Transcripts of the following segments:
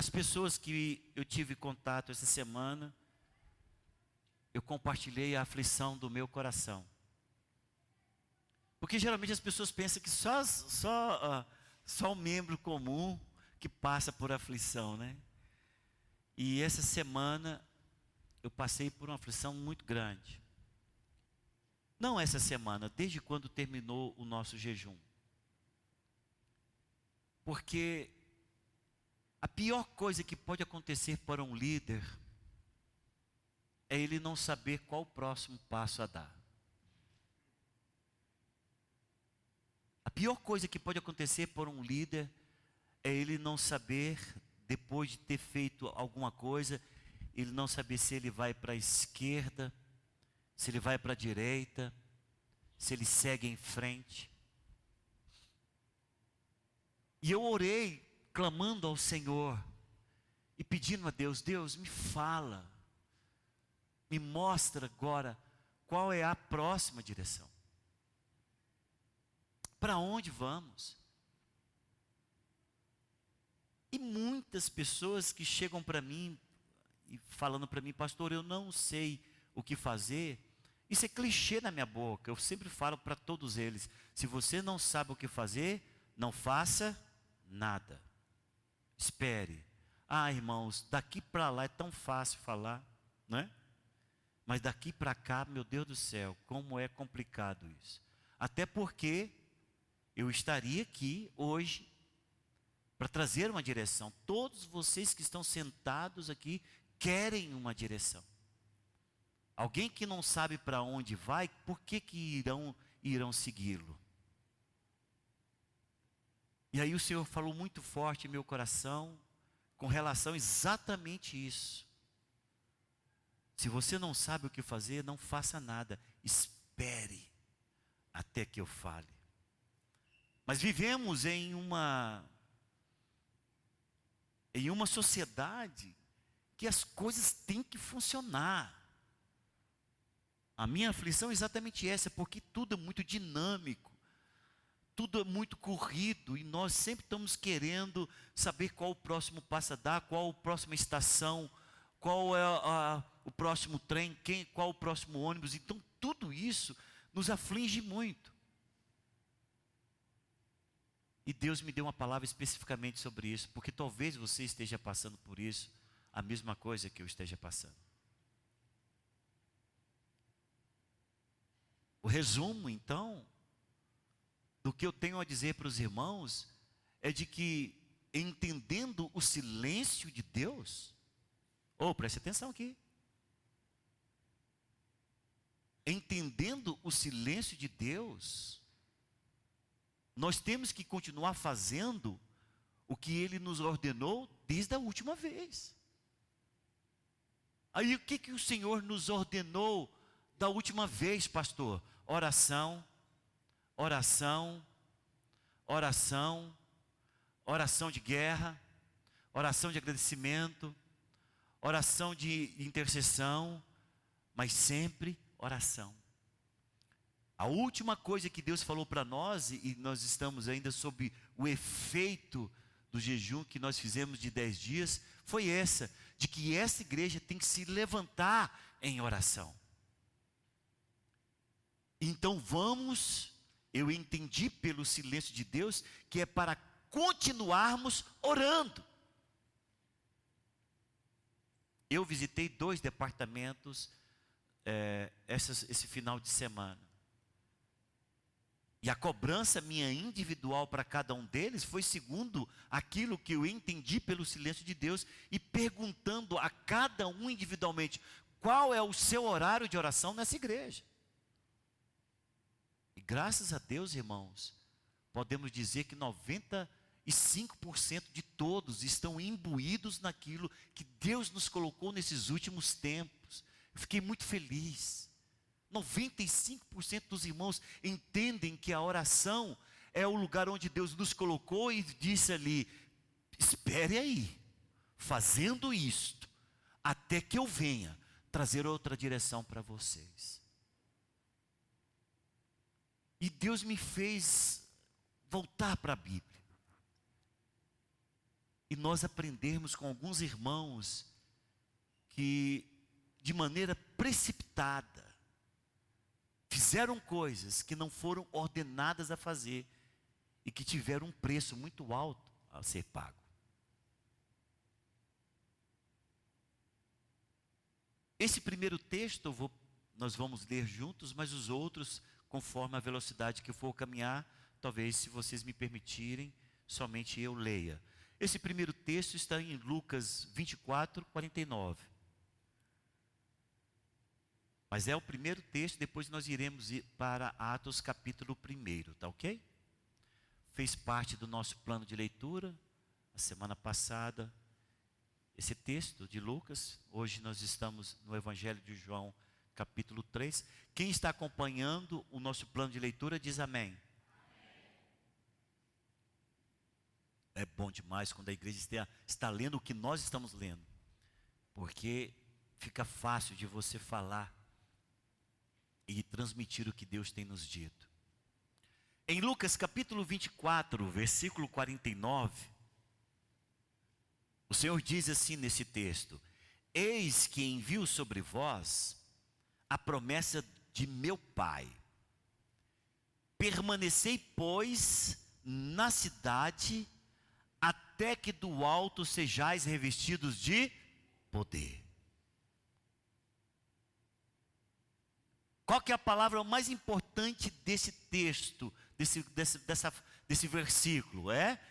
As pessoas que eu tive contato essa semana, eu compartilhei a aflição do meu coração. Porque geralmente as pessoas pensam que só um membro comum que passa por aflição, né? E essa semana eu passei por uma aflição muito grande. Não essa semana, desde quando terminou o nosso jejum. Porque a pior coisa que pode acontecer para um líder é ele não saber qual o próximo passo a dar. A pior coisa que pode acontecer para um líder é ele não saber, depois de ter feito alguma coisa, ele não saber se ele vai para a esquerda, se ele vai para a direita, se ele segue em frente. E eu orei, clamando ao Senhor, e pedindo a Deus, Deus, me fala, me mostra agora qual é a próxima direção. Para onde vamos? E muitas pessoas que chegam para mim, e falando para mim, pastor, eu não sei o que fazer. Isso é clichê na minha boca, eu sempre falo para todos eles, se você não sabe o que fazer, não faça nada. Espere. Ah, irmãos, daqui para lá é tão fácil falar, não é? Mas daqui para cá, meu Deus do céu, como é complicado isso. Até porque eu estaria aqui hoje para trazer uma direção. Todos vocês que estão sentados aqui querem uma direção. Alguém que não sabe para onde vai, por que irão segui-lo? E aí o Senhor falou muito forte em meu coração, com relação a exatamente isso. Se você não sabe o que fazer, não faça nada, espere até que eu fale. Mas vivemos em uma sociedade que as coisas têm que funcionar. A minha aflição é exatamente essa, porque tudo é muito dinâmico, tudo é muito corrido, e nós sempre estamos querendo saber qual o próximo passo a dar, qual a próxima estação, qual é o próximo trem, qual o próximo ônibus. Então tudo isso nos aflige muito. E Deus me deu uma palavra especificamente sobre isso, porque talvez você esteja passando por isso, a mesma coisa que eu esteja passando. O resumo, então, do que eu tenho a dizer para os irmãos, é de que, entendendo o silêncio de Deus, preste atenção aqui. Entendendo o silêncio de Deus, nós temos que continuar fazendo o que Ele nos ordenou desde a última vez. Aí o que o Senhor nos ordenou da última vez, pastor? Oração, oração, oração, oração de guerra, oração de agradecimento, oração de intercessão, mas sempre oração. A última coisa que Deus falou para nós, e nós estamos ainda sob o efeito do jejum que nós fizemos de 10 dias, foi essa, de que essa igreja tem que se levantar em oração. Então eu entendi pelo silêncio de Deus, que é para continuarmos orando. Eu visitei 2 departamentos esse final de semana. E a cobrança minha individual para cada um deles foi segundo aquilo que eu entendi pelo silêncio de Deus, e perguntando a cada um individualmente, qual é o seu horário de oração nessa igreja? E graças a Deus, irmãos, podemos dizer que 95% de todos estão imbuídos naquilo que Deus nos colocou nesses últimos tempos. Eu fiquei muito feliz. 95% dos irmãos entendem que a oração é o lugar onde Deus nos colocou, e disse ali, espere aí, fazendo isto, até que eu venha trazer outra direção para vocês. E Deus me fez voltar para a Bíblia. e nós aprendermos com alguns irmãos que, de maneira precipitada, fizeram coisas que não foram ordenadas a fazer e que tiveram um preço muito alto a ser pago. Esse primeiro texto nós vamos ler juntos, mas os outros, conforme a velocidade que eu for caminhar, talvez, se vocês me permitirem, somente eu leia. Esse primeiro texto está em Lucas 24, 49. Mas é o primeiro texto, depois nós iremos ir para Atos capítulo 1, tá ok? Fez parte do nosso plano de leitura, a semana passada, esse texto de Lucas. Hoje nós estamos no Evangelho de João, capítulo 3. Quem está acompanhando o nosso plano de leitura diz amém. É bom demais quando a igreja está lendo o que nós estamos lendo, porque fica fácil de você falar e transmitir o que Deus tem nos dito. Em Lucas capítulo 24, versículo 49, o Senhor diz assim nesse texto: eis que envio sobre vós a promessa de meu Pai. Permanecei, pois, na cidade, até que do alto sejais revestidos de poder. Qual que é a palavra mais importante desse texto, desse versículo? É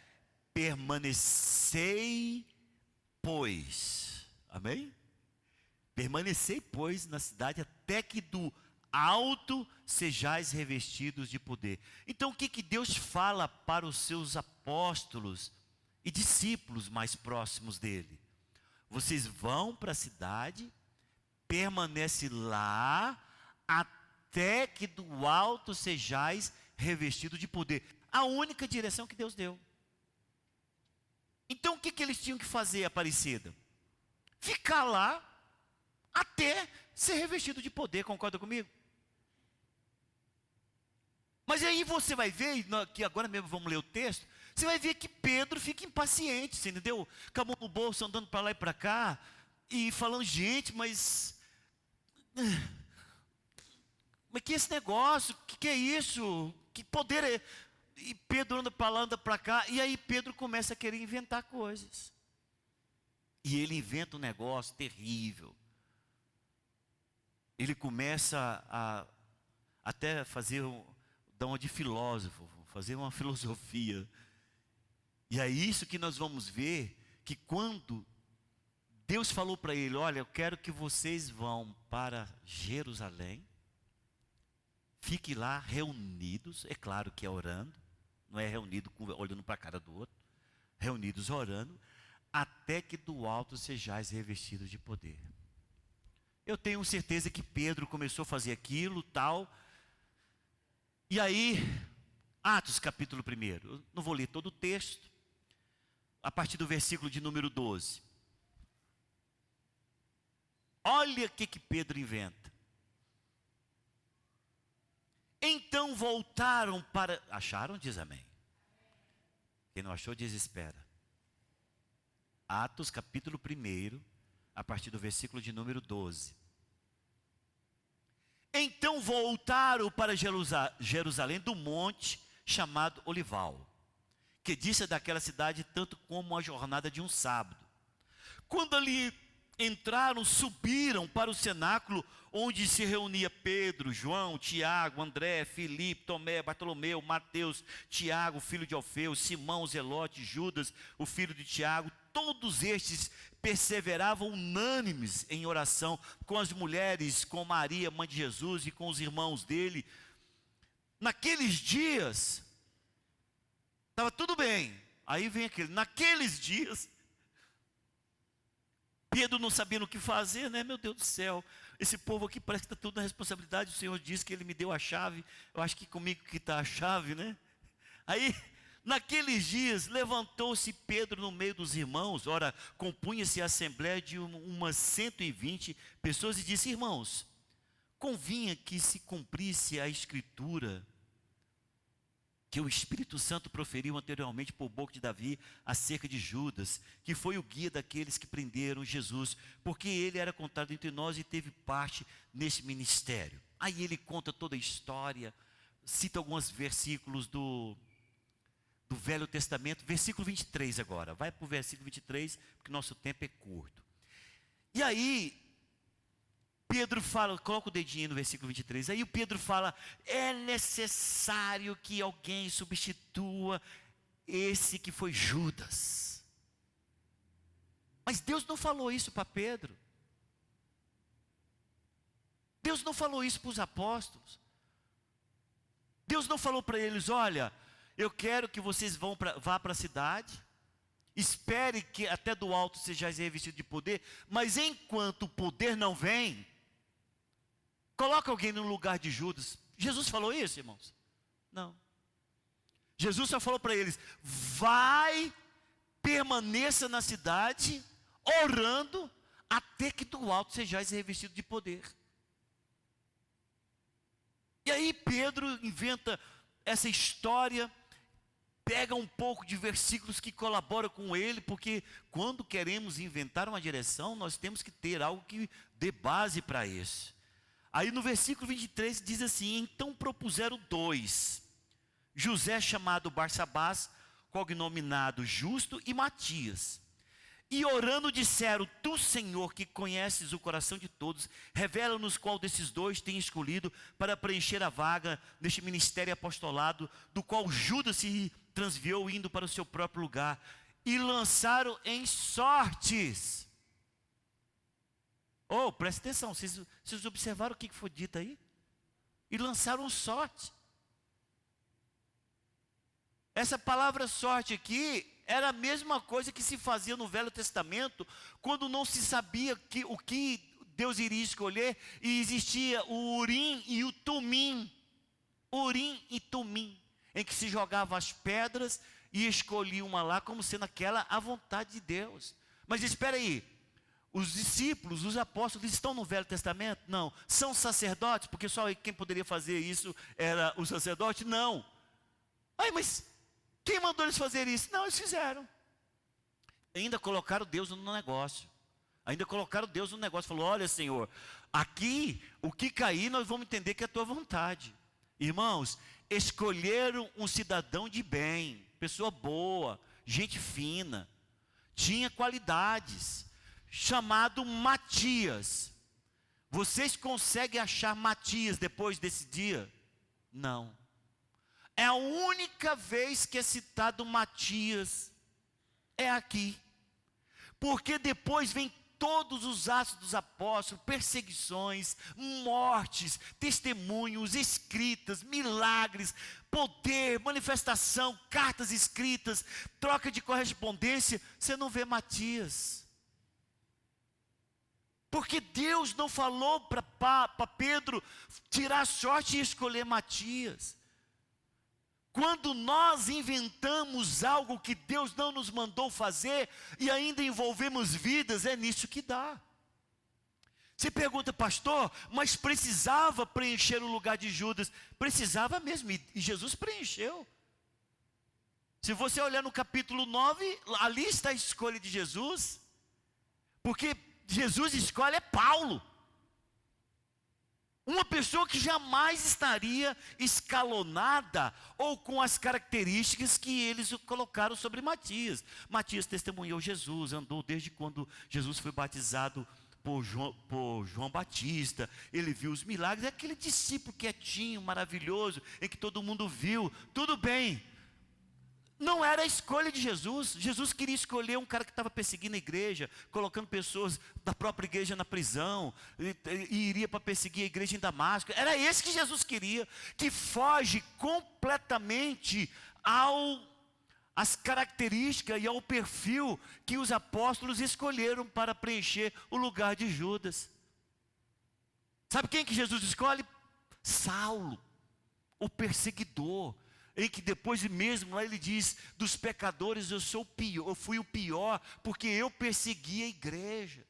permanecei, pois. Amém? Permanecei, pois, na cidade, até que do alto sejais revestidos de poder. Então, o que Deus fala para os seus apóstolos e discípulos mais próximos dele? Vocês vão para a cidade, permanece lá, até que do alto sejais revestidos de poder. A única direção que Deus deu. Então, o que eles tinham que fazer, Aparecida? Ficar lá, até ser revestido de poder, concorda comigo? Mas aí você vai ver, que agora mesmo vamos ler o texto, você vai ver que Pedro fica impaciente, você entendeu? Com a mão no bolso, andando para lá e para cá, e falando, gente, mas que esse negócio, que é isso? Que poder é? E Pedro anda para lá, anda para cá, e aí Pedro começa a querer inventar coisas. E ele inventa um negócio terrível. Ele começa a até dar uma de filósofo, fazer uma filosofia. E é isso que nós vamos ver, que quando Deus falou para ele, olha, eu quero que vocês vão para Jerusalém, fiquem lá reunidos, é claro que é orando, não é reunido olhando para a cara do outro, reunidos orando, até que do alto sejais revestidos de poder. Eu tenho certeza que Pedro começou a fazer aquilo, tal. E aí, Atos capítulo 1, eu não vou ler todo o texto, a partir do versículo de número 12. Olha o que Pedro inventa. Então voltaram para... Acharam? Diz amém. Quem não achou, desespera. Atos capítulo 1, a partir do versículo de número 12. Então voltaram para Jerusalém do monte chamado Olival, que dista daquela cidade tanto como a jornada de um sábado. Quando ali entraram, subiram para o cenáculo, onde se reunia Pedro, João, Tiago, André, Filipe, Tomé, Bartolomeu, Mateus, Tiago, filho de Alfeu, Simão, Zelote, Judas, o filho de Tiago. Todos estes perseveravam unânimes em oração com as mulheres, com Maria, mãe de Jesus, e com os irmãos dele. Naqueles dias, estava tudo bem. Aí vem aquele, naqueles dias, Pedro não sabia o que fazer, né? Meu Deus do céu, esse povo aqui parece que está tudo na responsabilidade. O Senhor disse que Ele me deu a chave, eu acho que comigo que está a chave, né? Aí, naqueles dias, levantou-se Pedro no meio dos irmãos, ora, compunha-se a assembleia de umas 120 pessoas, e disse, irmãos, convinha que se cumprisse a escritura, que o Espírito Santo proferiu anteriormente por boca de Davi acerca de Judas, que foi o guia daqueles que prenderam Jesus, porque ele era contado entre nós e teve parte nesse ministério. Aí ele conta toda a história, cita alguns versículos do Velho Testamento, versículo 23 agora, vai para o versículo 23, porque nosso tempo é curto. E aí, Pedro fala, coloca o dedinho no versículo 23, aí o Pedro fala, é necessário que alguém substitua esse que foi Judas. Mas Deus não falou isso para Pedro. Deus não falou isso para os apóstolos. Deus não falou para eles, olha, eu quero que vocês vá para a cidade, espere que até do alto sejais revestidos de poder, mas enquanto o poder não vem, coloca alguém no lugar de Judas. Jesus falou isso, irmãos? Não. Jesus só falou para eles, vai, permaneça na cidade, orando, até que do alto sejais revestidos de poder. E aí Pedro inventa essa história, pega um pouco de versículos que colaboram com ele, porque quando queremos inventar uma direção, nós temos que ter algo que dê base para isso. Aí no versículo 23 diz assim, então propuseram dois, José chamado Barsabás, cognominado Justo, e Matias. E orando disseram, tu Senhor que conheces o coração de todos, revela-nos qual desses dois tem escolhido para preencher a vaga neste ministério apostolado, do qual Judas se transviou indo para o seu próprio lugar. E lançaram em sortes. Oh, presta atenção, vocês observaram o que foi dito aí? E lançaram sorte. Essa palavra sorte aqui era a mesma coisa que se fazia no Velho Testamento, quando não se sabia o que Deus iria escolher, e existia o Urim e o Tumim. Urim e Tumim, em que se jogavam as pedras e escolhia uma lá como sendo aquela a vontade de Deus. Mas espera aí, os discípulos, os apóstolos estão no Velho Testamento? Não. São sacerdotes? Porque só quem poderia fazer isso era o sacerdote? Não. Ai, mas quem mandou eles fazer isso? Não, eles fizeram. Ainda colocaram Deus no negócio. Falou, olha Senhor, aqui o que cair nós vamos entender que é a tua vontade. Irmãos, escolheram um cidadão de bem, pessoa boa, gente fina, tinha qualidades, chamado Matias. Vocês conseguem achar Matias depois desse dia? Não. É a única vez que é citado Matias, é aqui. Porque depois vem todos os atos dos apóstolos, perseguições, mortes, testemunhos, escritas, milagres, poder, manifestação, cartas escritas, troca de correspondência, você não vê Matias. Porque Deus não falou para Pedro tirar sorte e escolher Matias. Quando nós inventamos algo que Deus não nos mandou fazer e ainda envolvemos vidas, é nisso que dá. Você pergunta, pastor, mas precisava preencher o lugar de Judas? Precisava mesmo, e Jesus preencheu. Se você olhar no capítulo 9, ali está a escolha de Jesus, porque Jesus escolhe é Paulo. Uma pessoa que jamais estaria escalonada ou com as características que eles colocaram sobre Matias. Matias testemunhou Jesus, andou desde quando Jesus foi batizado por João Batista. Ele viu os milagres, é aquele discípulo quietinho, maravilhoso, em que todo mundo viu, tudo bem. Não era a escolha de Jesus. Jesus queria escolher um cara que estava perseguindo a igreja, colocando pessoas da própria igreja na prisão, e iria para perseguir a igreja em Damasco. Era esse que Jesus queria, que foge completamente às características e ao perfil que os apóstolos escolheram para preencher o lugar de Judas. Sabe quem que Jesus escolhe? Saulo, o perseguidor, em que depois mesmo lá ele diz, dos pecadores eu fui o pior, porque eu persegui a igreja.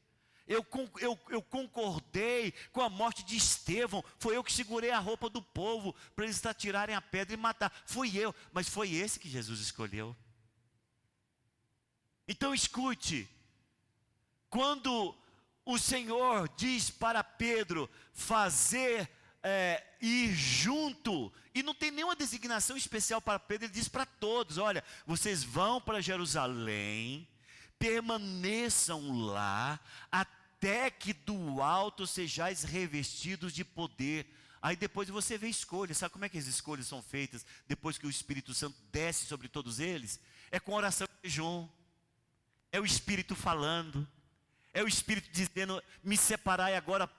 eu concordei com a morte de Estevão. Foi eu que segurei a roupa do povo para eles atirarem a pedra e matar. Fui eu, mas foi esse que Jesus escolheu. Então escute, quando o Senhor diz para Pedro fazer, ir junto, e não tem nenhuma designação especial para Pedro, ele diz para todos: olha, vocês vão para Jerusalém, permaneçam lá, até que do alto sejais revestidos de poder. Aí depois você vê escolhas. Sabe como é que as escolhas são feitas depois que o Espírito Santo desce sobre todos eles? É com oração e jejum. É o Espírito falando. É o Espírito dizendo: me separai agora,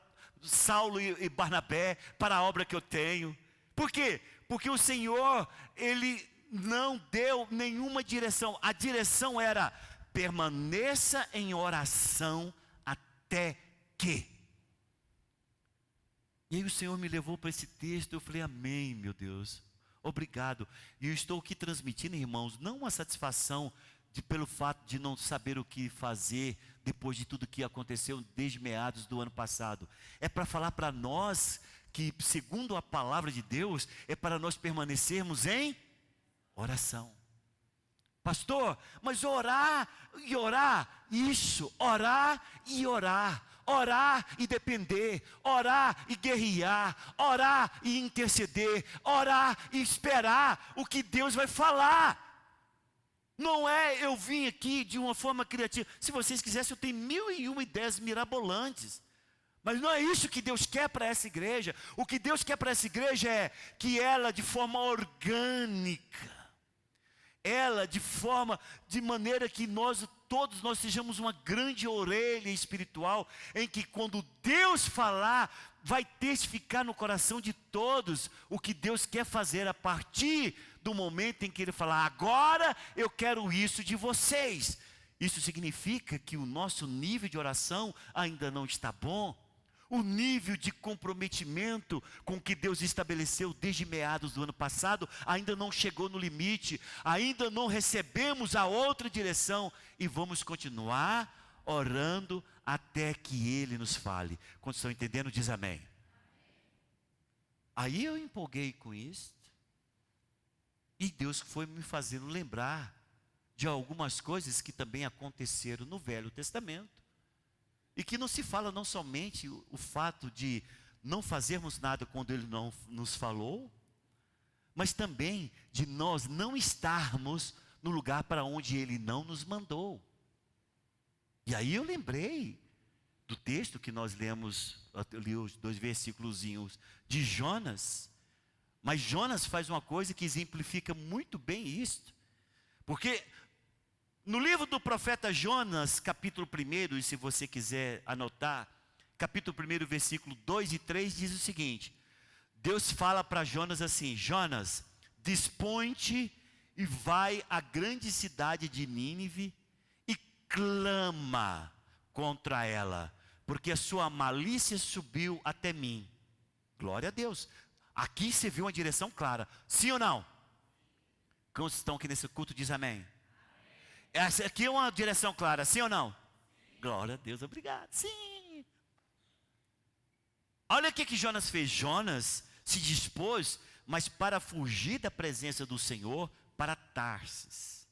Saulo e Barnabé, para a obra que eu tenho. Por quê? Porque o Senhor, Ele não deu nenhuma direção. A direção era: permaneça em oração até que. E aí o Senhor me levou para esse texto. Eu falei: amém, meu Deus, obrigado. E eu estou aqui transmitindo, irmãos, não uma satisfação pelo fato de não saber o que fazer depois de tudo que aconteceu desde meados do ano passado. É para falar para nós que, segundo a palavra de Deus, é para nós permanecermos em oração. Pastor, mas orar e orar, isso, orar e orar. Orar e depender, orar e guerrear, orar e interceder, orar e esperar o que Deus vai falar. Não é eu vim aqui de uma forma criativa. Se vocês quisessem, eu tenho 1001 ideias mirabolantes. Mas não é isso que Deus quer para essa igreja. O que Deus quer para essa igreja é que ela, de forma orgânica, ela de maneira que todos nós sejamos uma grande orelha espiritual, em que quando Deus falar, vai testificar no coração de todos o que Deus quer fazer a partir do momento em que Ele falar: agora eu quero isso de vocês. Isso significa que o nosso nível de oração ainda não está bom. O nível de comprometimento com que Deus estabeleceu desde meados do ano passado ainda não chegou no limite, ainda não recebemos a outra direção, e vamos continuar orando até que Ele nos fale. Quando estão entendendo, diz amém. Aí eu empolguei com isso, e Deus foi me fazendo lembrar de algumas coisas que também aconteceram no Velho Testamento. E que não se fala não somente o fato de não fazermos nada quando Ele não nos falou, mas também de nós não estarmos no lugar para onde Ele não nos mandou. E aí eu lembrei do texto que nós lemos, eu li os 2 versículos de Jonas. Mas Jonas faz uma coisa que exemplifica muito bem isto. Porque no livro do profeta Jonas, capítulo 1, e se você quiser anotar, capítulo 1, versículo 2 e 3, diz o seguinte: Deus fala para Jonas assim: Jonas, dispõe-te e vai à grande cidade de Nínive e clama contra ela, porque a sua malícia subiu até mim. Glória a Deus. Aqui você viu uma direção clara, sim ou não? Quantos estão aqui nesse culto, diz amém? Essa aqui é uma direção clara, sim ou não? Sim. Glória a Deus, obrigado, sim. Olha o que Jonas fez. Jonas se dispôs, mas para fugir da presença do Senhor, para Tarsis.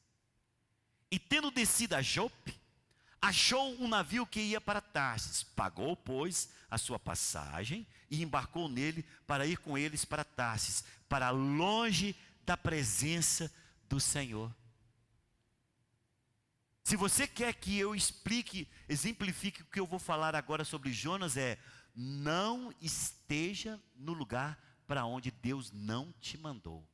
E tendo descido a Jope, achou um navio que ia para Tarsis. Pagou, pois, a sua passagem e embarcou nele para ir com eles para Tarsis, para longe da presença do Senhor. Se você quer que eu exemplifique o que eu vou falar agora sobre Jonas, não esteja no lugar para onde Deus não te mandou.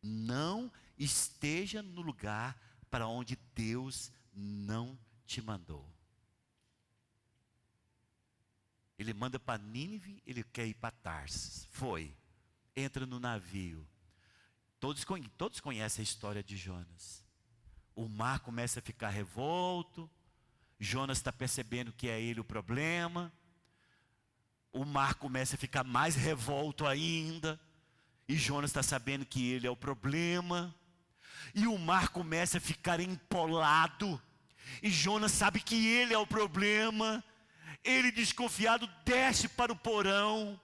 Não esteja no lugar para onde Deus não te mandou. Ele manda para Nínive, ele quer ir para Tarsis. Foi, entra no navio. Todos conhecem a história de Jonas. O mar começa a ficar revolto. Jonas está percebendo que é ele o problema. O mar começa a ficar mais revolto ainda. E Jonas está sabendo que ele é o problema. E o mar começa a ficar empolado. E Jonas sabe que ele é o problema. Ele, desconfiado, desce para o porão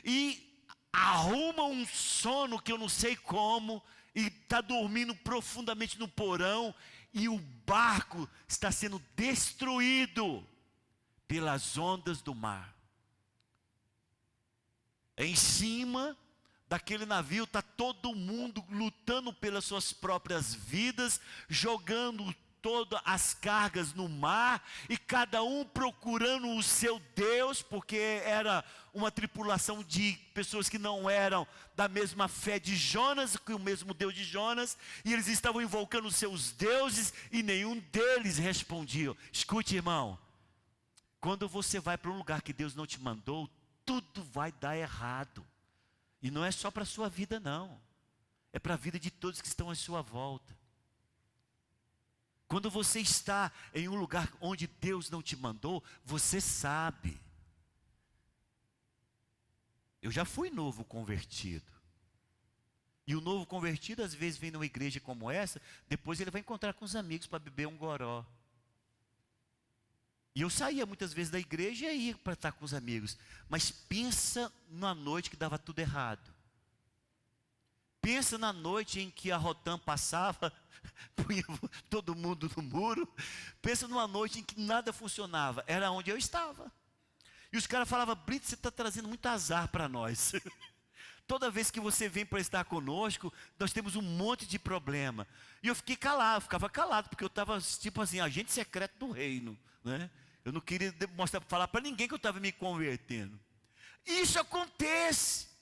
e arruma um sono que eu não sei como, e está dormindo profundamente no porão, e o barco está sendo destruído pelas ondas do mar. Em cima daquele navio está todo mundo lutando pelas suas próprias vidas, jogando todas as cargas no mar, e cada um procurando o seu Deus, porque era uma tripulação de pessoas que não eram da mesma fé de Jonas, que o mesmo Deus de Jonas, e eles estavam invocando os seus deuses, e nenhum deles respondia. Escute, irmão, quando você vai para um lugar que Deus não te mandou, tudo vai dar errado, e não é só para a sua vida não, é para a vida de todos que estão à sua volta. Quando você está em um lugar onde Deus não te mandou, você sabe. Eu já fui novo convertido. E o novo convertido às vezes vem numa igreja como essa, depois ele vai encontrar com os amigos para beber um goró. E eu saía muitas vezes da igreja e ia para estar com os amigos. Mas pensa na noite que dava tudo errado. Pensa na noite em que a Rotam passava, punha todo mundo no muro. Pensa numa noite em que nada funcionava. Era onde eu estava. E os caras falavam: Brito, você está trazendo muito azar para nós. Toda vez que você vem para estar conosco, nós temos um monte de problema. E eu fiquei calado, ficava calado, porque eu estava tipo assim, agente secreto do reino, né? Eu não queria falar para ninguém que eu estava me convertendo. Isso acontece.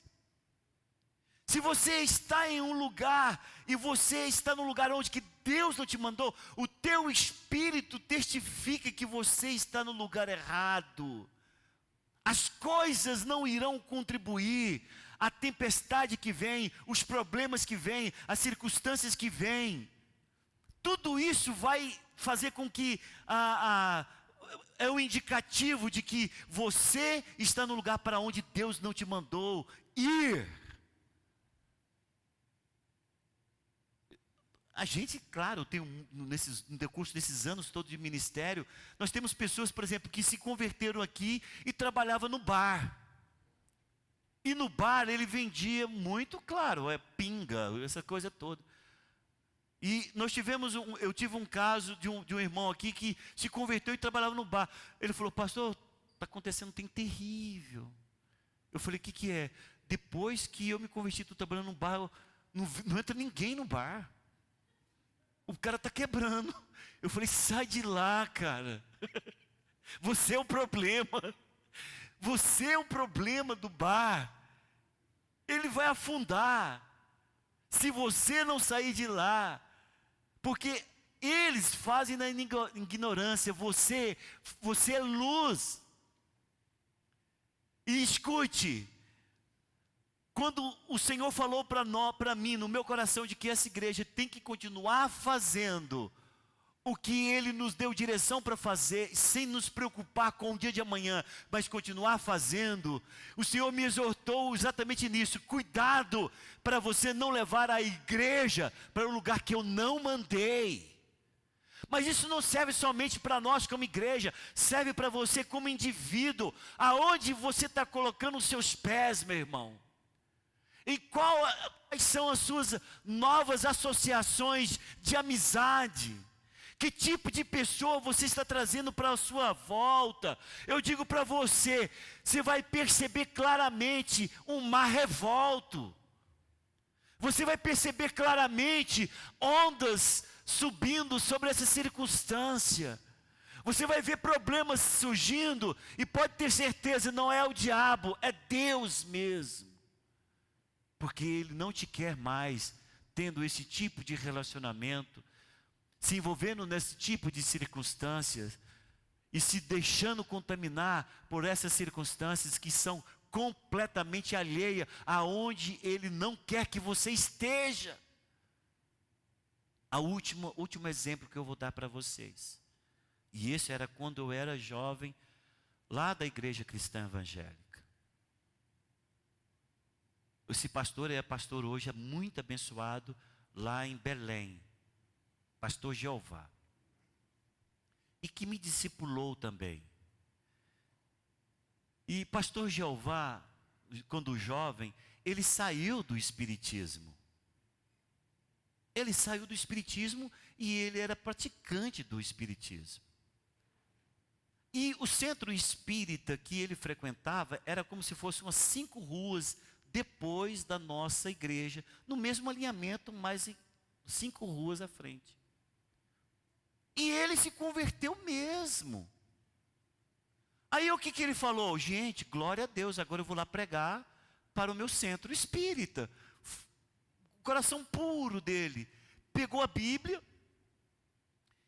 Se você está em um lugar, e você está num lugar onde que Deus não te mandou, o teu espírito testifica que você está no lugar errado. As coisas não irão contribuir, a tempestade que vem, os problemas que vêm, as circunstâncias que vêm, tudo isso vai fazer com que é o indicativo de que você está no lugar para onde Deus não te mandou ir. A gente, claro, no decurso desses anos todos de ministério, nós temos pessoas, por exemplo, que se converteram aqui e trabalhavam no bar. E no bar ele vendia muito, claro, pinga, essa coisa toda. E eu tive um caso de um irmão aqui que se converteu e trabalhava no bar. Ele falou: pastor, está acontecendo um trem terrível. Eu falei: o que é? Depois que eu me converti, estou trabalhando no bar, não entra ninguém no bar. O cara está quebrando. Eu falei: sai de lá, cara. Você é o problema. Você é o problema do bar. Ele vai afundar se você não sair de lá. Porque eles fazem na ignorância. Você é luz. E escute, quando o Senhor falou para mim, no meu coração, de que essa igreja tem que continuar fazendo o que Ele nos deu direção para fazer, sem nos preocupar com o dia de amanhã, mas continuar fazendo, o Senhor me exortou exatamente nisso: cuidado para você não levar a igreja para um lugar que eu não mandei. Mas isso não serve somente para nós como igreja, serve para você como indivíduo. Aonde você está colocando os seus pés, meu irmão? E quais são as suas novas associações de amizade? Que tipo de pessoa você está trazendo para a sua volta? Eu digo para você, você vai perceber claramente um mar revolto. Você vai perceber claramente ondas subindo sobre essa circunstância. Você vai ver problemas surgindo, e pode ter certeza, não é o diabo, é Deus mesmo. Porque Ele não te quer mais tendo esse tipo de relacionamento, se envolvendo nesse tipo de circunstâncias, e se deixando contaminar por essas circunstâncias que são completamente alheias aonde Ele não quer que você esteja. O último exemplo que eu vou dar para vocês, e esse era quando eu era jovem, lá da igreja cristã evangélica. Esse pastor é pastor hoje, é muito abençoado lá em Belém, pastor Jeová. que me discipulou também. E pastor Jeová, quando jovem, ele saiu do espiritismo. Ele saiu do espiritismo e ele era praticante do espiritismo. E o centro espírita que ele frequentava era como se fosse umas 5 ruas depois da nossa igreja, no mesmo alinhamento, mas 5 ruas à frente. E ele se converteu mesmo. Aí o que ele falou? Gente, glória a Deus, agora eu vou lá pregar para o meu centro espírita. O coração puro dele pegou a Bíblia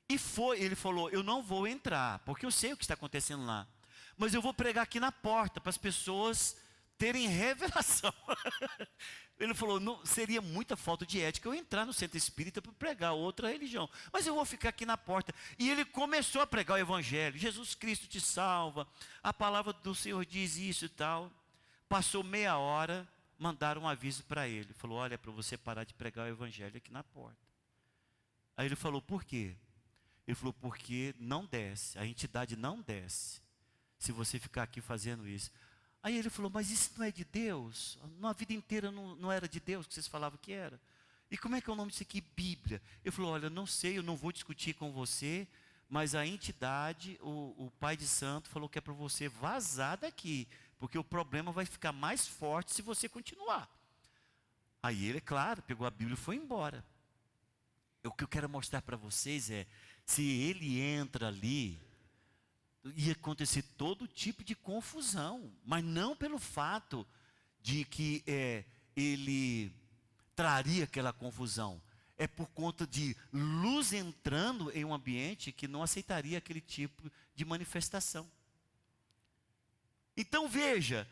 e foi. Ele falou, eu não vou entrar, porque eu sei o que está acontecendo lá, mas eu vou pregar aqui na porta, para as pessoas terem revelação. Ele falou, não, seria muita falta de ética eu entrar no centro espírita para pregar outra religião, mas eu vou ficar aqui na porta. E ele começou a pregar o evangelho. Jesus Cristo te salva, a palavra do Senhor diz isso e tal. Passou meia hora, mandaram um aviso para ele. Falou, olha, é para você parar de pregar o evangelho aqui na porta. Aí ele falou, por quê? Ele falou, porque não desce, a entidade não desce, se você ficar aqui fazendo isso. Aí ele falou, mas isso não é de Deus? Na vida inteira não era de Deus que vocês falavam que era? E como é que é o nome disso aqui? Bíblia. Ele falou, olha, não sei, eu não vou discutir com você, mas a entidade, o pai de santo falou que é para você vazar daqui, porque o problema vai ficar mais forte se você continuar. Aí ele, claro, pegou a Bíblia e foi embora. O que eu quero mostrar para vocês é, se ele entra ali, ia acontecer todo tipo de confusão, mas não pelo fato de que ele traria aquela confusão, é por conta de luz entrando em um ambiente que não aceitaria aquele tipo de manifestação. Então veja,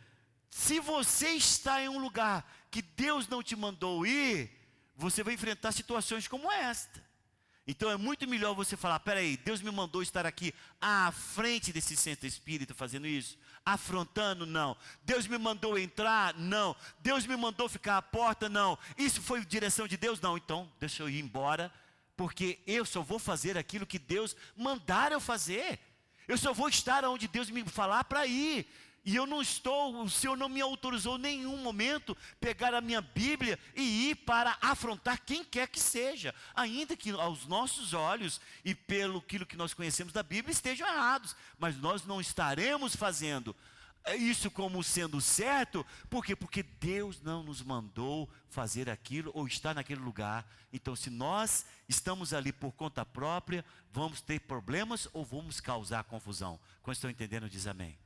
se você está em um lugar que Deus não te mandou ir, você vai enfrentar situações como esta. Então é muito melhor você falar, peraí, Deus me mandou estar aqui à frente desse centro espírita fazendo isso? Afrontando? Não. Deus me mandou entrar? Não. Deus me mandou ficar à porta? Não. Isso foi direção de Deus? Não. Então, deixa eu ir embora, porque eu só vou fazer aquilo que Deus mandar eu fazer. Eu só vou estar onde Deus me falar para ir. E eu não estou, o Senhor não me autorizou em nenhum momento pegar a minha Bíblia e ir para afrontar quem quer que seja, ainda que aos nossos olhos e pelo aquilo que nós conhecemos da Bíblia estejam errados, mas nós não estaremos fazendo isso como sendo certo. Por quê? Porque Deus não nos mandou fazer aquilo ou estar naquele lugar. Então, se nós estamos ali por conta própria, vamos ter problemas ou vamos causar confusão? Quando estão entendendo, diz amém.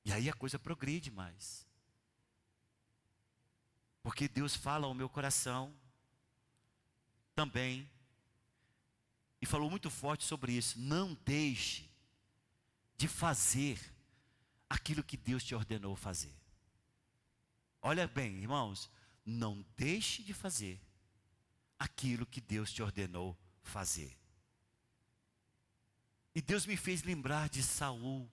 E aí a coisa progride mais. Porque Deus fala ao meu coração também. E falou muito forte sobre isso. Não deixe de fazer aquilo que Deus te ordenou fazer. Olha bem, irmãos. Não deixe de fazer aquilo que Deus te ordenou fazer. E Deus me fez lembrar de Saul.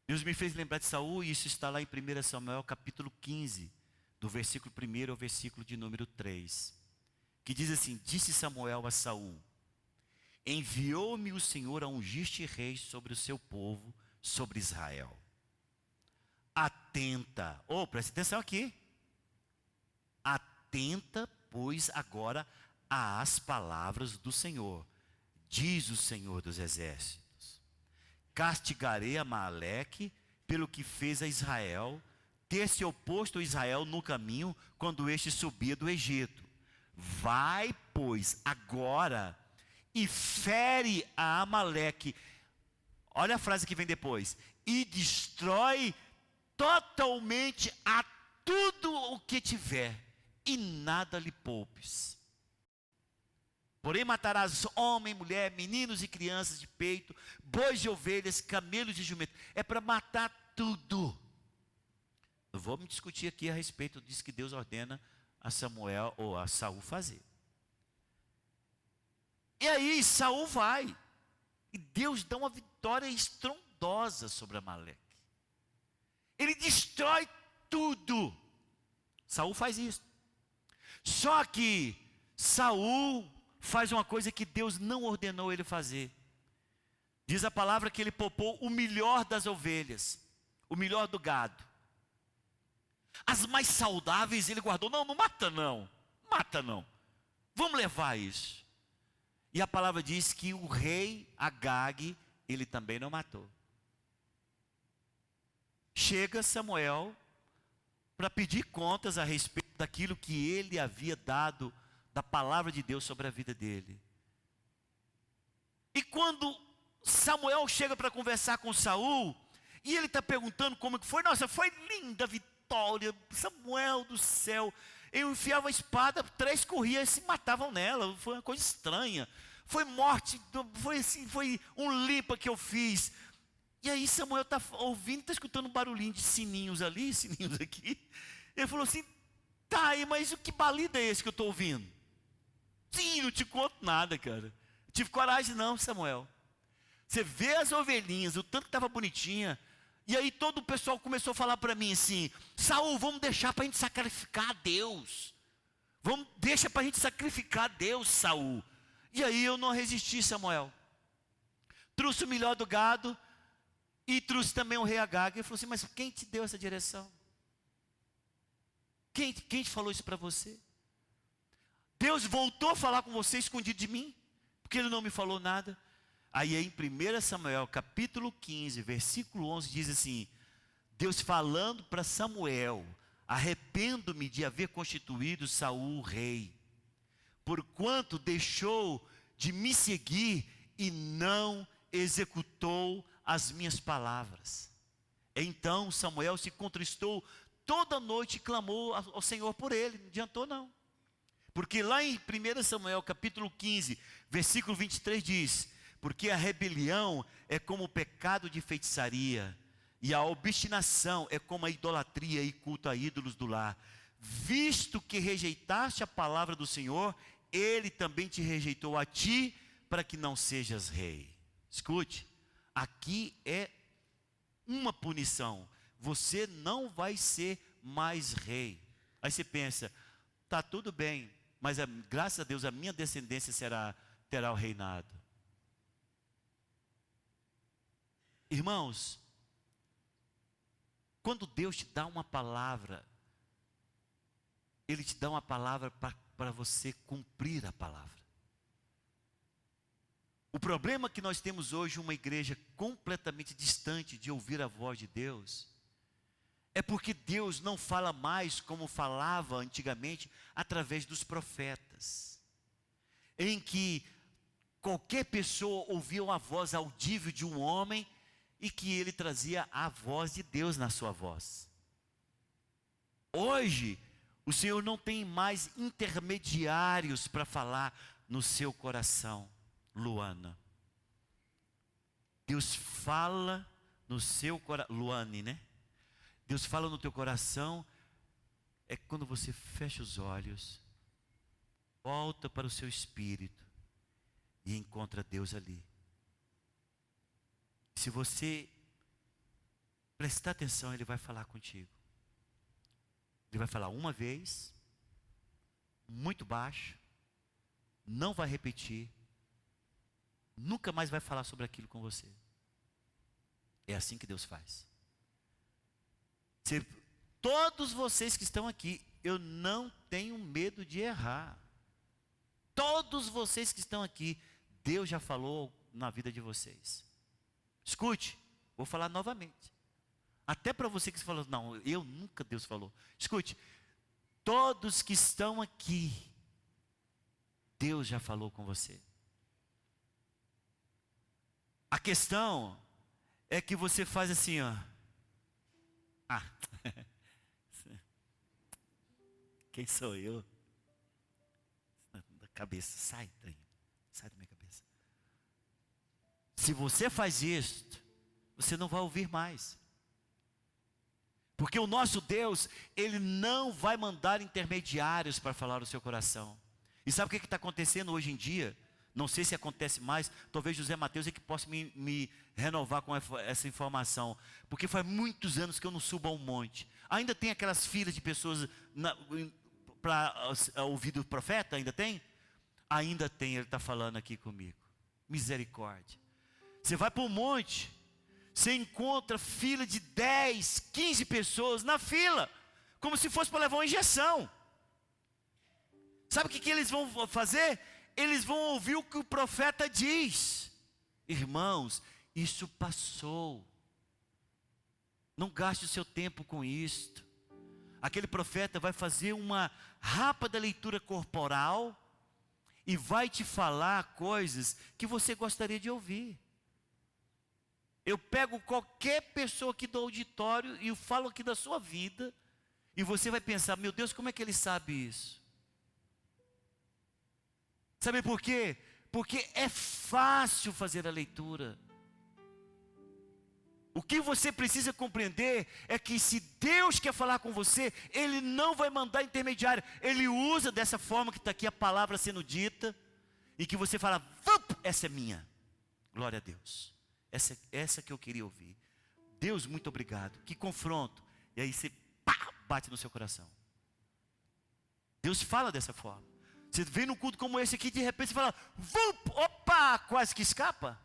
Deus me fez lembrar de Saul, e isso está lá em 1 Samuel capítulo 15, do versículo 1 ao versículo de número 3, que diz assim, disse Samuel a Saul, enviou-me o Senhor a ungir-te rei sobre o seu povo, sobre Israel. Atenta, preste atenção aqui, atenta, pois, agora às palavras do Senhor, diz o Senhor dos exércitos. Castigarei Amaleque pelo que fez a Israel, ter se oposto a Israel no caminho, quando este subia do Egito. Vai, pois, agora, e fere a Amaleque. Olha a frase que vem depois. E destrói totalmente a tudo o que tiver, e nada lhe poupes. Porém matarás homem, mulher, meninos e crianças de peito, bois e ovelhas, camelos e jumentos. É para matar tudo. Não vou me discutir aqui a respeito disso que Deus ordena a Samuel ou a Saul fazer. E aí Saul vai. E Deus dá uma vitória estrondosa sobre Amaleque. Ele destrói tudo. Saul faz isso. Só que Saul faz uma coisa que Deus não ordenou ele fazer. Diz a palavra que ele poupou o melhor das ovelhas, o melhor do gado. As mais saudáveis ele guardou. Não, não mata não, mata não. Vamos levar isso. E a palavra diz que o rei Agag, ele também não matou. Chega Samuel para pedir contas a respeito daquilo que ele havia dado, da palavra de Deus sobre a vida dele. E quando Samuel chega para conversar com Saul, e ele está perguntando como que foi. Nossa, foi linda a vitória, Samuel do céu. Eu enfiava a espada, 3 corriam e se matavam nela. Foi uma coisa estranha. Foi morte, foi assim, foi um limpa que eu fiz. E aí Samuel está ouvindo, está escutando um barulhinho de sininhos ali, sininhos aqui. Ele falou assim, tá aí, mas que balido é esse que eu estou ouvindo? Sim, não te conto nada, cara. Não tive coragem não, Samuel. Você vê as ovelhinhas, o tanto que estava bonitinha. E aí todo o pessoal começou a falar para mim assim, Saul, vamos deixar para a gente sacrificar a Deus. Deixa para a gente sacrificar a Deus, Saul. E aí eu não resisti, Samuel. Trouxe o melhor do gado e trouxe também o rei Agag. Ele falou assim, mas quem te deu essa direção? Quem te falou isso para você? Deus voltou a falar com você escondido de mim? Porque ele não me falou nada. Aí em 1 Samuel, capítulo 15, versículo 11, diz assim, Deus falando para Samuel, arrependo-me de haver constituído Saul rei, porquanto deixou de me seguir e não executou as minhas palavras. Então Samuel se contristou toda noite e clamou ao Senhor por ele, não adiantou não. Porque lá em 1 Samuel capítulo 15, versículo 23 diz, porque a rebelião é como o pecado de feitiçaria, e a obstinação é como a idolatria e culto a ídolos do lar. Visto que rejeitaste a palavra do Senhor, Ele também te rejeitou a ti, para que não sejas rei. Escute, aqui é uma punição. Você não vai ser mais rei. Aí você pensa, tá tudo bem, mas graças a Deus a minha descendência terá o reinado. Irmãos, quando Deus te dá uma palavra, Ele te dá uma palavra para você cumprir a palavra. O problema é que nós temos hoje uma igreja completamente distante de ouvir a voz de Deus, é porque Deus não fala mais como falava antigamente, através dos profetas, em que qualquer pessoa ouvia uma voz audível de um homem, e que ele trazia a voz de Deus na sua voz. Hoje, o Senhor não tem mais intermediários para falar no seu coração, Luana. Deus fala no seu coração, Luane, né? Deus fala no teu coração, é quando você fecha os olhos, volta para o seu espírito e encontra Deus ali. Se você prestar atenção, Ele vai falar contigo. Ele vai falar uma vez, muito baixo, não vai repetir, nunca mais vai falar sobre aquilo com você. É assim que Deus faz. Todos vocês que estão aqui, eu não tenho medo de errar. Todos vocês que estão aqui, Deus já falou na vida de vocês. Escute, vou falar novamente. Até para você que falou, não, eu nunca Deus falou. Escute, todos que estão aqui, Deus já falou com você. A questão é que você faz assim, ó. Quem sou eu? Da cabeça, sai daí, sai da minha cabeça. Se você faz isto, você não vai ouvir mais. Porque o nosso Deus, Ele não vai mandar intermediários para falar no seu coração. E sabe o que está acontecendo hoje em dia? Não sei se acontece mais, talvez José Mateus é que possa me renovar com essa informação. Porque faz muitos anos que eu não subo a um monte. Ainda tem aquelas filas de pessoas para ouvir do profeta? Ainda tem? ainda tem, ele está falando aqui comigo. Misericórdia. Você vai para um monte, você encontra fila de 10, 15 pessoas na fila, como se fosse para levar uma injeção. Sabe o que eles vão fazer? Eles vão ouvir o que o profeta diz. Irmãos, isso passou. Não gaste o seu tempo com isto. Aquele profeta vai fazer uma rápida leitura corporal e vai te falar coisas que você gostaria de ouvir. Eu pego qualquer pessoa aqui do auditório e eu falo aqui da sua vida, e você vai pensar, meu Deus, como é que ele sabe isso? Sabe por quê? Porque é fácil fazer a leitura. O que você precisa compreender é que se Deus quer falar com você, Ele não vai mandar intermediário. Ele usa dessa forma que está aqui a palavra sendo dita, e que você fala, essa é minha. Glória a Deus. Essa que eu queria ouvir. Deus, muito obrigado. Que confronto. E aí você bate no seu coração. Deus fala dessa forma. Você vem num culto como esse aqui, de repente você fala, opa, quase que escapa.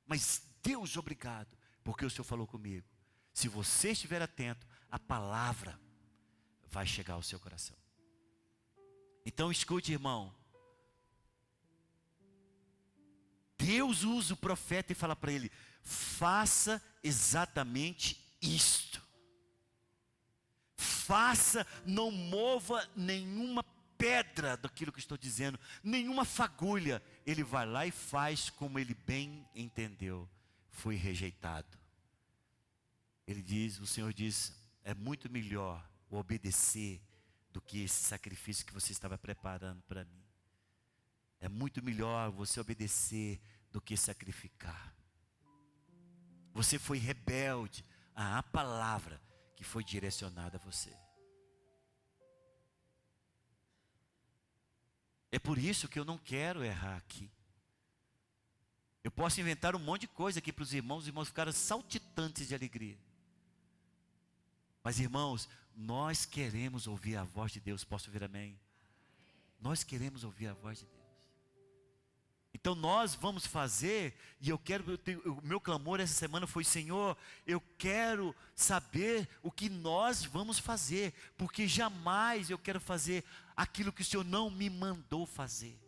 Mas Deus, obrigado, porque o Senhor falou comigo. Se você estiver atento, a palavra vai chegar ao seu coração. Então escute, irmão. Deus usa o profeta e fala para ele, faça exatamente isto. Faça, não mova nenhuma pedra daquilo que estou dizendo, nenhuma fagulha. Ele vai lá e faz como ele bem entendeu. Foi rejeitado. O Senhor diz, é muito melhor obedecer do que esse sacrifício que você estava preparando para mim. É muito melhor você obedecer do que sacrificar. Você foi rebelde à palavra que foi direcionada a você. É por isso que eu não quero errar aqui. Eu posso inventar um monte de coisa aqui para os irmãos ficaram saltitantes de alegria. Mas irmãos, nós queremos ouvir a voz de Deus. Posso ouvir amém? Nós queremos ouvir a voz de Deus. Então nós vamos fazer, e o meu clamor essa semana foi, Senhor, eu quero saber o que nós vamos fazer, porque jamais eu quero fazer aquilo que o Senhor não me mandou fazer.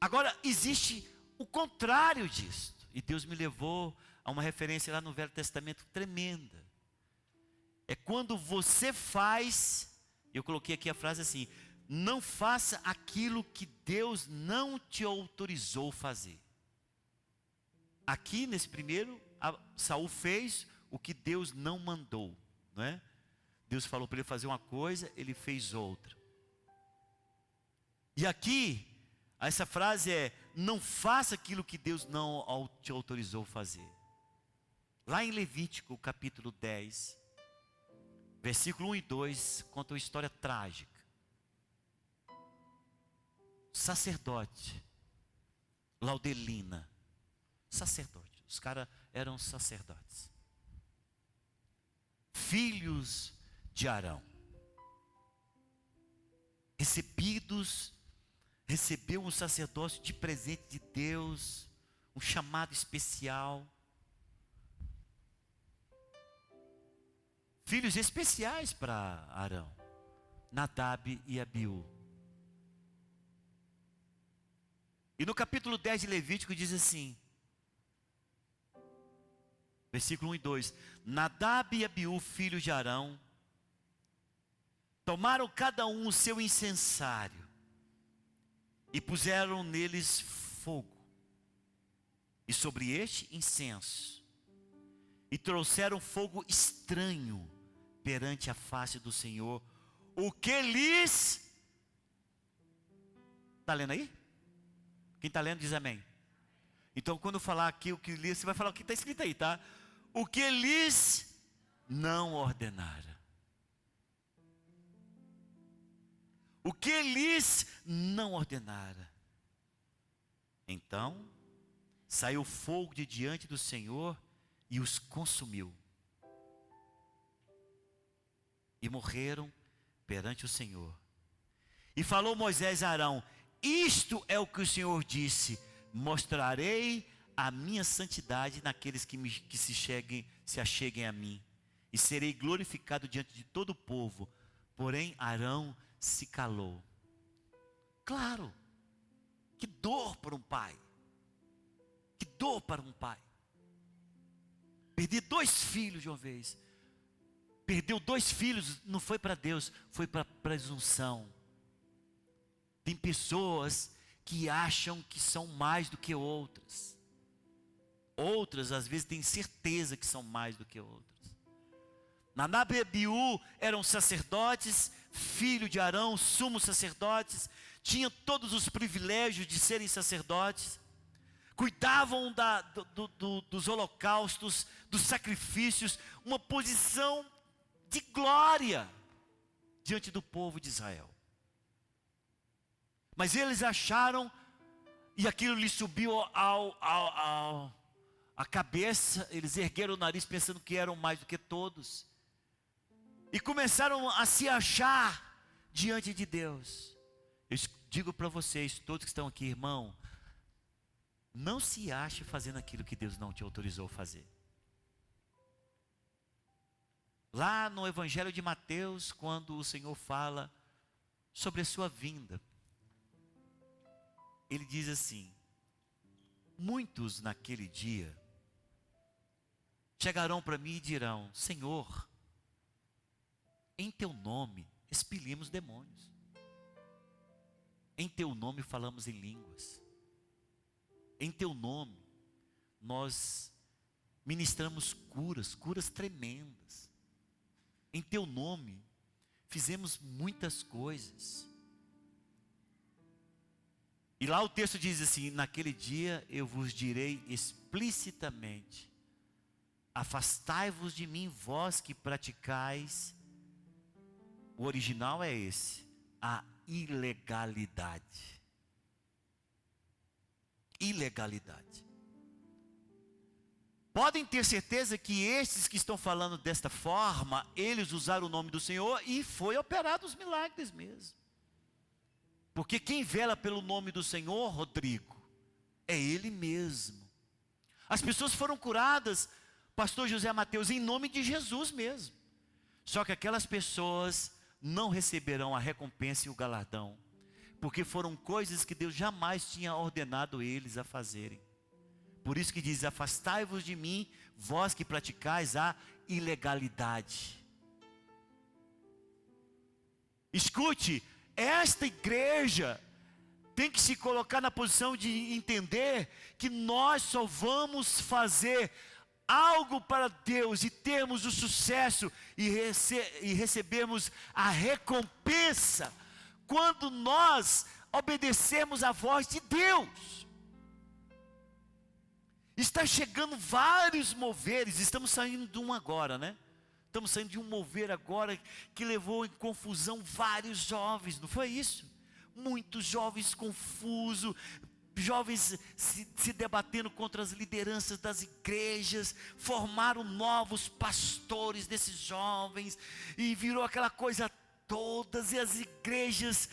Agora, existe o contrário disso, e Deus me levou a uma referência lá no Velho Testamento tremenda. É quando você faz... Eu coloquei aqui a frase assim, não faça aquilo que Deus não te autorizou fazer. Aqui nesse primeiro, Saul fez o que Deus não mandou, não é? Deus falou para ele fazer uma coisa, ele fez outra. E aqui, essa frase é, não faça aquilo que Deus não te autorizou fazer. Lá em Levítico, capítulo 10, versículo 1 e 2, conta uma história trágica. Sacerdote, Laudelina, sacerdote, os caras eram sacerdotes. Filhos de Arão. Recebeu um sacerdócio de presente de Deus, um chamado especial. Filhos especiais para Arão, Nadab e Abiú. E no capítulo 10 de Levítico diz assim, versículo 1 e 2, Nadab e Abiú, filhos de Arão, tomaram cada um o seu incensário e puseram neles fogo, e sobre este incenso, e trouxeram fogo estranho perante a face do Senhor, o que lhes... Está lendo aí? Quem está lendo diz amém. Então quando eu falar aqui o que lhes, você vai falar o que está escrito aí, tá? O que lhes não ordenara. O que lhes não ordenara. Então saiu fogo de diante do Senhor e os consumiu. E morreram perante o Senhor. E falou Moisés a Arão: isto é o que o Senhor disse: mostrarei a minha santidade naqueles que se acheguem a mim, e serei glorificado diante de todo o povo. Porém Arão se calou. Claro, que dor para um pai. Que dor para um pai. Perder 2 filhos de uma vez. Perdeu 2 filhos, não foi para Deus, foi para presunção. Tem pessoas que acham que são mais do que outras. Outras, às vezes, têm certeza que são mais do que outras. Nadab e Abiú eram sacerdotes, filho de Arão, sumos sacerdotes, tinham todos os privilégios de serem sacerdotes, cuidavam dos holocaustos, dos sacrifícios, uma posição de glória diante do povo de Israel. Mas eles acharam, e aquilo lhe subiu a cabeça, eles ergueram o nariz pensando que eram mais do que todos, e começaram a se achar diante de Deus. Eu digo para vocês, todos que estão aqui, irmão, não se ache fazendo aquilo que Deus não te autorizou a fazer. Lá no Evangelho de Mateus, quando o Senhor fala sobre a sua vinda, Ele diz assim: muitos naquele dia chegarão para mim e dirão: Senhor, em teu nome expelimos demônios, em teu nome falamos em línguas, em teu nome nós ministramos curas tremendas, em teu nome fizemos muitas coisas. E lá o texto diz assim: naquele dia eu vos direi explicitamente: afastai-vos de mim, vós que praticais. O original é esse: a ilegalidade. Ilegalidade. Podem ter certeza que estes que estão falando desta forma, eles usaram o nome do Senhor e foi operado os milagres mesmo. Porque quem vela pelo nome do Senhor, Rodrigo, é Ele mesmo. As pessoas foram curadas, pastor José Mateus, em nome de Jesus mesmo. Só que aquelas pessoas não receberão a recompensa e o galardão, porque foram coisas que Deus jamais tinha ordenado eles a fazerem. Por isso que diz: afastai-vos de mim, vós que praticais a ilegalidade. Escute, esta igreja tem que se colocar na posição de entender que nós só vamos fazer algo para Deus e termos o sucesso e recebermos a recompensa quando nós obedecemos a voz de Deus. Está chegando vários moveres, estamos saindo de um agora, né? Estamos saindo de um mover agora que levou em confusão vários jovens, não foi isso? Muitos jovens confusos, jovens se debatendo contra as lideranças das igrejas, formaram novos pastores desses jovens, e virou aquela coisa toda, e as igrejas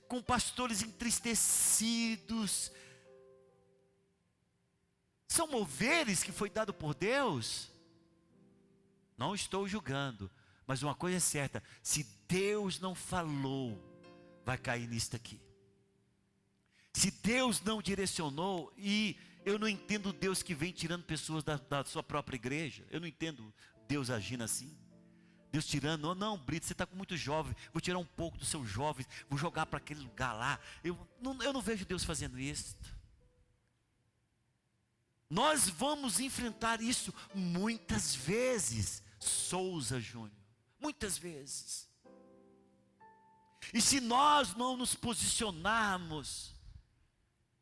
com pastores entristecidos. São moveres que foi dado por Deus? Não estou julgando, mas uma coisa é certa: se Deus não falou, vai cair nisto aqui. Se Deus não direcionou, e eu não entendo Deus que vem tirando pessoas da sua própria igreja, eu não entendo Deus agindo assim. Deus tirando: não, Brito, você está com muito jovem, vou tirar um pouco dos seus jovens, vou jogar para aquele lugar lá. Eu não vejo Deus fazendo isso. Nós vamos enfrentar isso muitas vezes, Souza Júnior, muitas vezes. E se nós não nos posicionarmos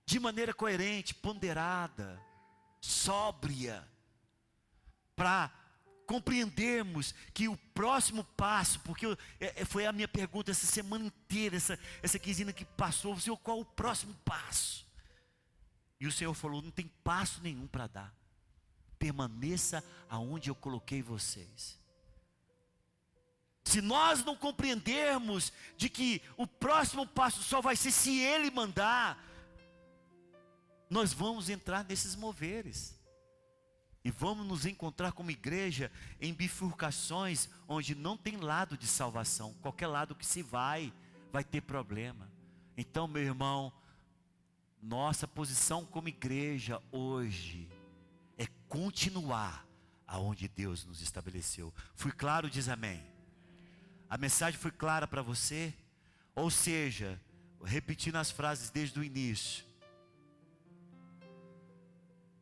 de maneira coerente, ponderada, sóbria, para compreendermos que o próximo passo, porque foi a minha pergunta essa semana inteira, essa quinzena que passou: Senhor, qual o próximo passo? E o Senhor falou: não tem passo nenhum para dar, permaneça aonde eu coloquei vocês. Se nós não compreendermos de que o próximo passo só vai ser se Ele mandar, nós vamos entrar nesses moveres. E vamos nos encontrar como igreja em bifurcações onde não tem lado de salvação. Qualquer lado que se vai ter problema. Então, meu irmão, nossa posição como igreja hoje é continuar aonde Deus nos estabeleceu. Fui claro? Diz amém. A mensagem foi clara para você? Ou seja, repetindo as frases desde o início.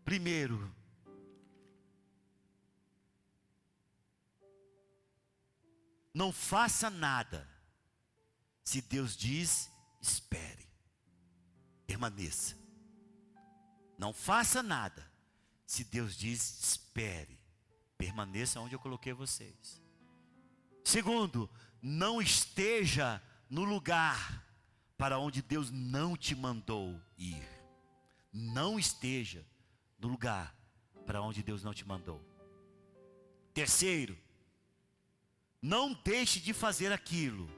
Primeiro, não faça nada. Se Deus diz, espere. Permaneça. Não faça nada. Se Deus diz, espere. Permaneça onde eu coloquei vocês. Segundo, não esteja no lugar para onde Deus não te mandou ir. Não esteja no lugar para onde Deus não te mandou. Terceiro, não deixe de fazer aquilo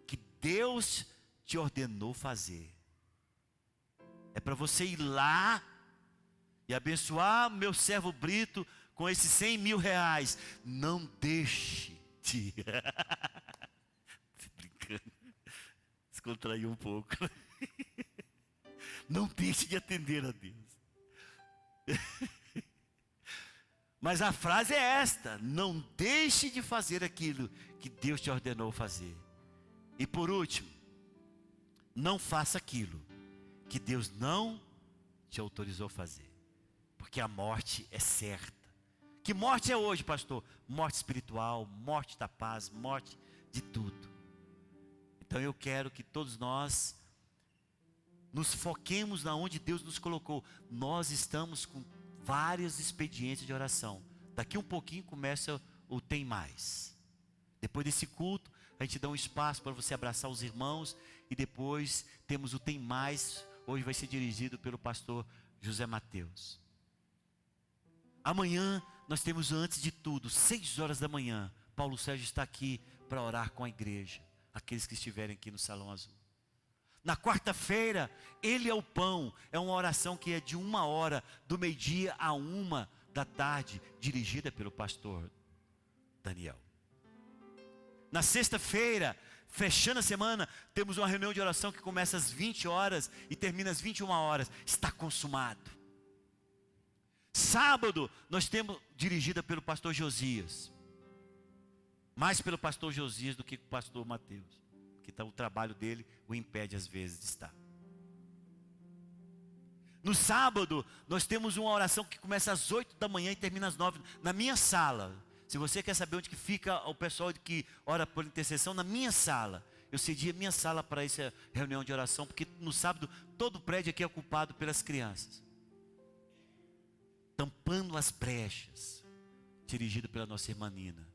que Deus te ordenou fazer. É para você ir lá e abençoar meu servo Brito com esses 100 mil reais. Não deixe de... Brincando. Descontraiu um pouco. Não deixe de atender a Deus. Mas a frase é esta: não deixe de fazer aquilo que Deus te ordenou fazer. E por último, não faça aquilo que Deus não te autorizou fazer. Porque a morte é certa. Que morte é hoje, pastor? Morte espiritual, morte da paz, morte de tudo. Então eu quero que todos nós nos foquemos na onde Deus nos colocou. Nós estamos com vários expedientes de oração. Daqui um pouquinho começa o Tem Mais. Depois desse culto, a gente dá um espaço para você abraçar os irmãos. E depois temos o Tem Mais. Hoje vai ser dirigido pelo pastor José Mateus. Amanhã nós temos, antes de tudo, 6 horas da manhã, Paulo Sérgio está aqui para orar com a igreja. Aqueles que estiverem aqui no Salão Azul. Na quarta-feira, Ele é o Pão. É uma oração que é de 1 hora, do meio-dia a 1 da tarde, dirigida pelo pastor Daniel. Na sexta-feira, fechando a semana, temos uma reunião de oração que começa às 20 horas e termina às 21 horas. Está consumado. Sábado, nós temos dirigida pelo pastor Josias. Mais pelo pastor Josias do que pelo pastor Mateus. Porque o trabalho dele o impede às vezes de estar. No sábado, nós temos uma oração que começa às 8 da manhã e termina às 9, na minha sala. Se você quer saber onde que fica o pessoal que ora por intercessão, na minha sala. Eu cedi a minha sala para essa reunião de oração, porque no sábado todo o prédio aqui é ocupado pelas crianças. Tampando as brechas, dirigido pela nossa irmã Nina.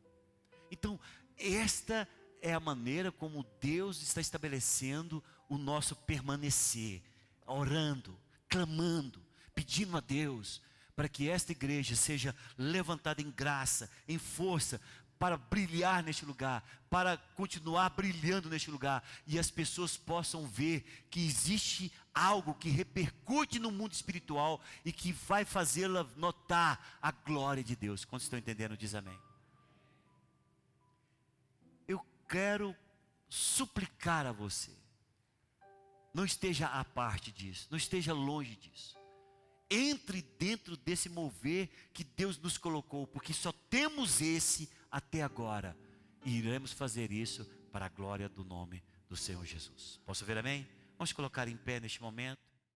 Então, esta é a maneira como Deus está estabelecendo o nosso permanecer, orando, clamando, pedindo a Deus, para que esta igreja seja levantada em graça, em força, para brilhar neste lugar, para continuar brilhando neste lugar, e as pessoas possam ver que existe algo que repercute no mundo espiritual, e que vai fazê-la notar a glória de Deus. Quantos estão entendendo? Diz amém. Eu quero suplicar a você, não esteja à parte disso, não esteja longe disso. Entre dentro desse mover que Deus nos colocou, porque só temos esse até agora. E iremos fazer isso para a glória do nome do Senhor Jesus. Posso ver amém? Vamos colocar em pé neste momento.